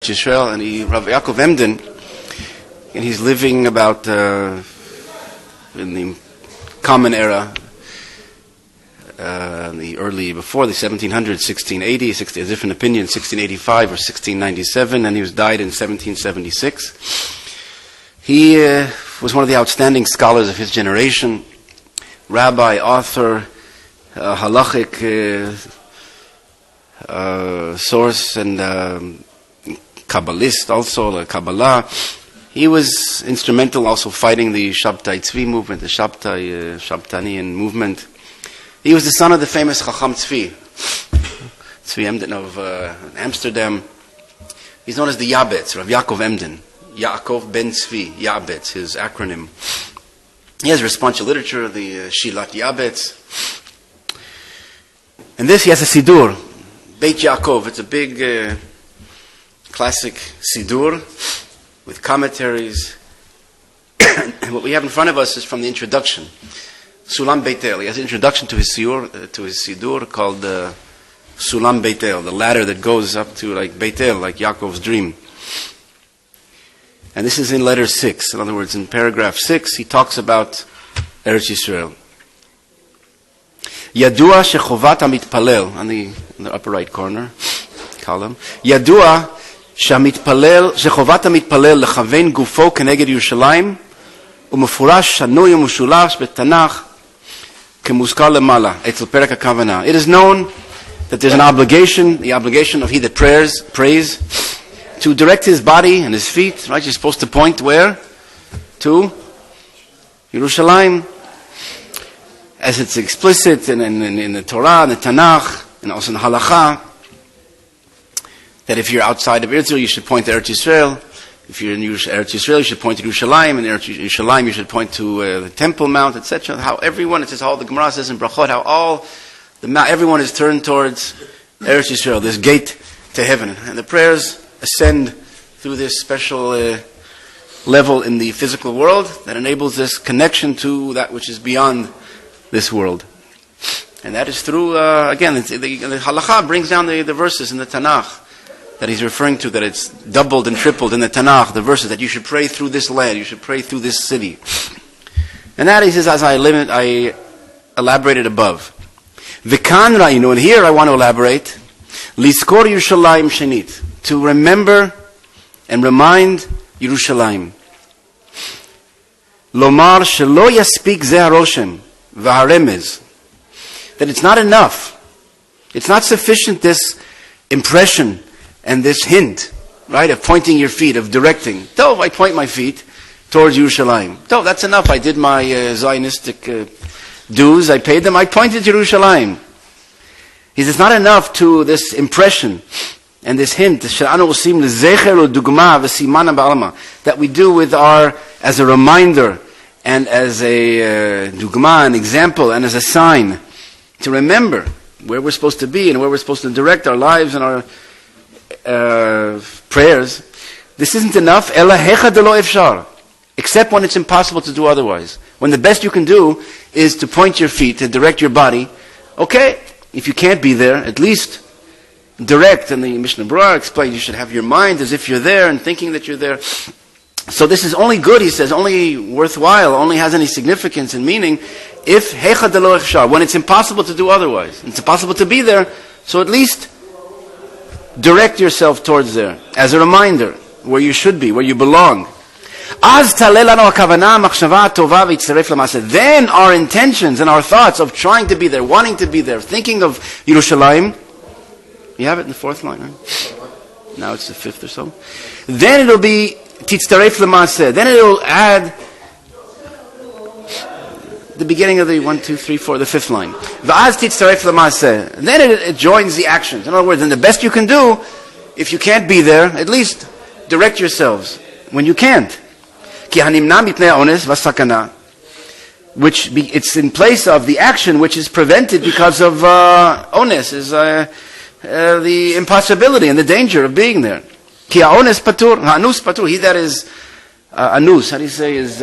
Yisrael, and Rav Yaakov Emden, and he's living about in the Common Era, before the 1700s, 1680, a different opinion, 1685 or 1697, and he died in 1776. He was one of the outstanding scholars of his generation, rabbi, author, halachic source, and Kabbalist also, the Kabbalah. He was instrumental also fighting the Shabtai Tzvi movement, the Shabtanian movement. He was the son of the famous Chacham Tzvi Emden of Amsterdam. He's known as the Yabetz, Rav Yaakov Emden. Yaakov ben Tzvi, Yabetz, his acronym. He has responsive literature, the Shilat Yabetz. And this, he has a Sidur, Beit Yaakov. It's a big classic Sidur with commentaries. And what we have in front of us is from the introduction. Sulam Beitel. He has an introduction to his Sidur called Sulam Beitel, the ladder that goes up to like Beitel, like Yaakov's dream. And this is in letter 6. In other words, in paragraph 6, he talks about Eretz Yisrael. Yadua shechovat hamitpalel, on the upper right corner, column. Yadua shechovat hamitpalel lechaven gufo keneged Yerushalayim, umefurash shanui umushulash betanach kemuzkar lemala etzel perek hakavana. It is known that there's an obligation, the obligation of he that prays, to direct his body and his feet, right? You're supposed to point where? To Yerushalayim. As it's explicit in the Torah, in the Tanakh, and also in the Halakha, that if you're outside of Israel, you should point to Eretz Yisrael. If you're in Eretz Yisrael, you should point to Yerushalayim. In Eretz Yerushalayim, you should point to the Temple Mount, etc. How everyone, it says, all the Gemara says in Brachot, how everyone is turned towards Eretz Yisrael, this gate to heaven. And the prayers ascend through this special level in the physical world that enables this connection to that which is beyond this world. And that is through, again, the Halakha brings down the verses in the Tanakh that he's referring to, that it's doubled and tripled in the Tanakh, the verses that you should pray through this land, you should pray through this city. And that, he says, as I elaborated above. V'kan ra'inu, and here I want to elaborate, Liskor Yerushalayim Shenit, to remember and remind Yerushalayim. Lomar shelo yaspik ze haroshem v'haremez, that it's not enough, it's not sufficient, this impression and this hint, right, of pointing your feet, of directing. Tov, I point my feet towards Yerushalayim. Tov, that's enough. I did my Zionistic dues, I paid them, I pointed to Yerushalayim. He says, it's not enough to this impression and this hint that we do with as a reminder and as a dugma, an example, and as a sign to remember where we're supposed to be and where we're supposed to direct our lives and our prayers. This isn't enough, except when it's impossible to do otherwise. When the best you can do is to point your feet, to direct your body. Okay, if you can't be there, at least direct. And the Mishnah Berurah explains you should have your mind as if you're there and thinking that you're there. So this is only good, he says, only worthwhile, only has any significance and meaning if when it's impossible to do otherwise. It's impossible to be there, so at least direct yourself towards there as a reminder where you should be, where you belong. Then our intentions and our thoughts of trying to be there, wanting to be there, thinking of Yerushalayim. You have it in the 4th line, right? Now it's the 5th or so. Then it'll be titzaref l'maaseh. Then it'll add the beginning of the 1, 2, 3, 4, the 5th line. V'az titzaref l'maaseh. Then it joins the actions. In other words, then the best you can do, if you can't be there, at least direct yourselves when you can't. Ki hanimna mipnei ha'ones v'sakana. It's in place of the action which is prevented because of ones, is the impossibility and the danger of being there. Ki ha'ones patur, ha'anus patur. He that is anus, how do you say, is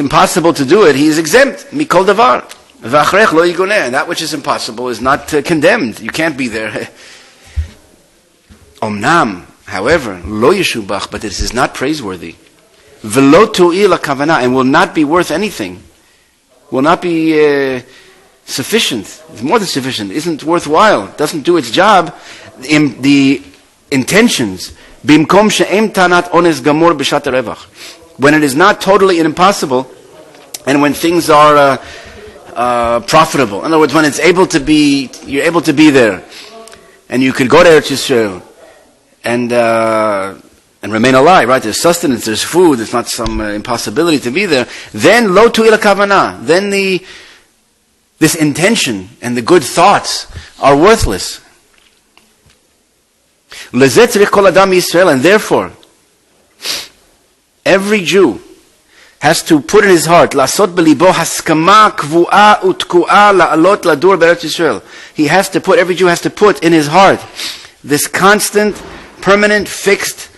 impossible to do it, he is exempt. Mikol davar. V'achrech lo yigoneh. That which is impossible is not condemned. You can't be there. Omnam, however, lo yeshubach, but this is not praiseworthy. V'lo tu'il hakavana, and will not be worth anything. Will not be sufficient. It's more than sufficient. Isn't worthwhile. Doesn't do its job. The intentions. Bimkom she'em tanat ones gamor b'shat harevach. When it is not totally impossible, and when things are profitable. In other words, when it's able to be, you're able to be there, and you could go to Eretz Yisrael and remain alive, right? There's sustenance, there's food, it's not some impossibility to be there. Then lo tu'il hakavana. Then this intention and the good thoughts are worthless. Lezeh tzarich kol adam Yisrael, and therefore every Jew has to put in his heart, lasot belibo haskama kvu'a utku'a la'alot ladur be'eretz Yisrael. Every Jew has to put in his heart this constant, permanent, fixed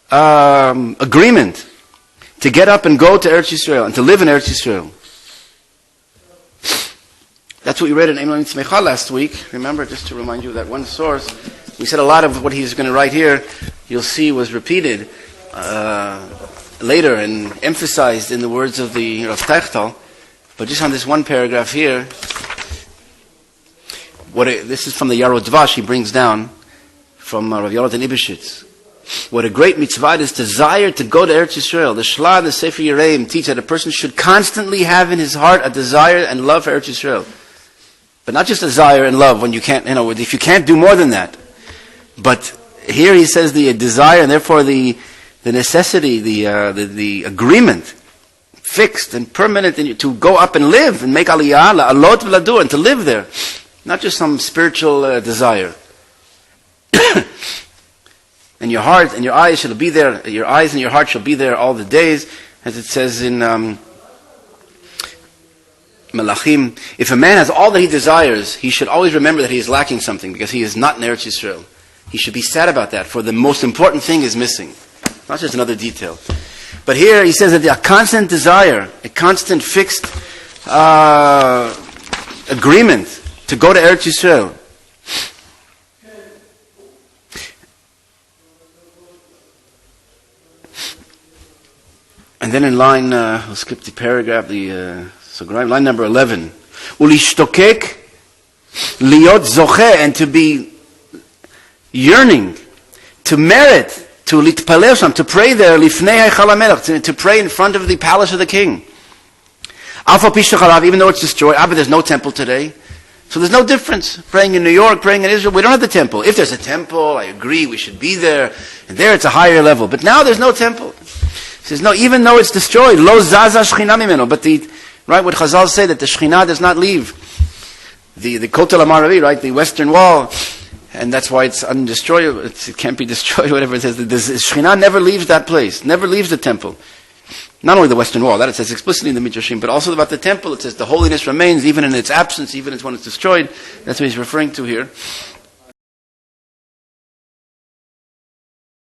agreement to get up and go to Eretz Yisrael and to live in Eretz Yisrael. That's what we read in Emel Tzmecha last week. Remember, just to remind you of that one source. We said a lot of what he's going to write here, you'll see, was repeated later and emphasized in the words of the Rav Teichtal. But just on this one paragraph here, this is from the Yarot Dvash he brings down from Rav Yonatan Ibishitz. What a great mitzvah is desire to go to Eretz Yisrael. The Shla and the Sefer Yereim teach that a person should constantly have in his heart a desire and love for Eretz Yisrael. But not just desire and love when you can't, if you can't do more than that. But here he says the desire and therefore the necessity, the agreement, fixed and permanent, to go up and live and make aliyah, la'alot v'ladur, and to live there. Not just some spiritual desire. And your heart and your eyes shall be there, your eyes and your heart shall be there all the days, as it says in Malachim. If a man has all that he desires, he should always remember that he is lacking something, because he is not in Eretz Yisrael. He should be sad about that, for the most important thing is missing. Not just another detail. But here he says that a constant desire, a constant fixed agreement to go to Eretz Yisrael. And then in line, we'll skip the paragraph, line number 11. Ulishtokek liot zoche, and to be yearning, to merit, to litpalel sham, to pray there, lifnei heichal hamelech, to pray in front of the palace of the king. Alpha pishacharav, even though it's destroyed, but there's no temple today. So there's no difference. Praying in New York, praying in Israel, we don't have the temple. If there's a temple, I agree, we should be there. And there it's a higher level. But now there's no temple. He says, no, even though it's destroyed, lo zaza shechina mimeno. But right, what Chazal say, that the Shekhinah does not leave. The Kotel HaMaravi, right, the western wall, and that's why it's undestroyable, it can't be destroyed, whatever it says. The Shekhinah never leaves that place, never leaves the temple. Not only the western wall, that it says explicitly in the Midrashim, but also about the temple, it says the holiness remains even in its absence, even when it's destroyed. That's what he's referring to here.